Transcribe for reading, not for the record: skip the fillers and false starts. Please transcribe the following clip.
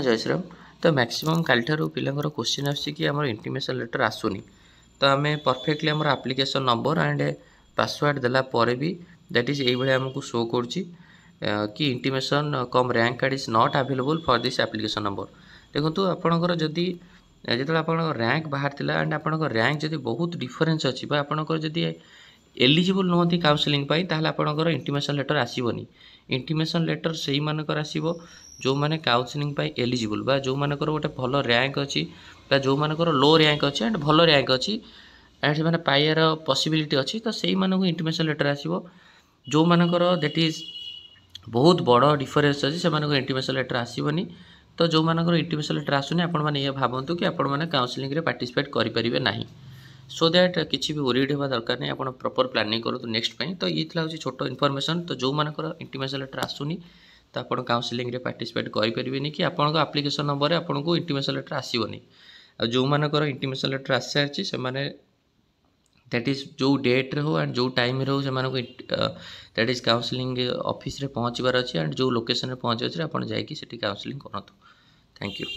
जय श्रीराम। तो मैक्सिमम काल पिलांकर क्वेश्चन आसी कि आम इंटीमेशन लेटर आसुनी तो आम परफेक्टली आम आप्लिकेसन नंबर एंड पासवर्ड देला पर भी दैट इज ये आमको शो कर कि intimation come rank card is not available for this application number. देखो आपणकर जदि जो आप रैंक बाहर था एंड आप रैंक जब बहुत डिफरेन्स अच्छी आपणकर जदि एलिजिबल नुहति काउंसलिंग ताहले आपणकर इंटीमेशन लेटर आसबनी। इंटीमेशन लेटर से मानकर आसो जो मैंने काउंसलिंग एलिजिबल बा जो मानकर गोटे भल रैंक अच्छी जो मानकर लो रैंक अच्छी एंड भल रैंक अच्छी एंड से पाइबार पॉसिबिलिटी अच्छी तो से इंटीमेशन लेटर आसो। जो मानकर दैट इज बहुत बड़ डिफरेन्स अच्छी से इंटीमेशन लेटर आसबनी। तो जो मानकर इंटीमेशन लेटर आसुनी आपण मैंने ये भावतु कि आपण मैंने काउंसलिंग रे पार्टिसिपेट करें ना। सो दैट किसी भी ओरिड होगा दरकार नहीं। आप प्रॉपर प्लानिंग करूँ नेक्स्ट टाइम। तो ये हूँ छोट इनफॉरमेशन। तो जो मानकर इंटीमेशन लेटर आसुनी तो आप काउंसलिंग रे पार्टिसिपेट करें कि आपको आप्लिकेसन नंबर आपको इंटीमेशन लेटर आसबनी। जो मानकर इंटीमेशन लेटर आसी सारी से दैट इज जो डेट्रे हो एंड जो टाइम हो say that is counselling office रे पहुँचबार अच्छी एंड जो लोकेशन पहुँचे अच्छे आप जाकि काउंसलिंग करूँ। Thank you.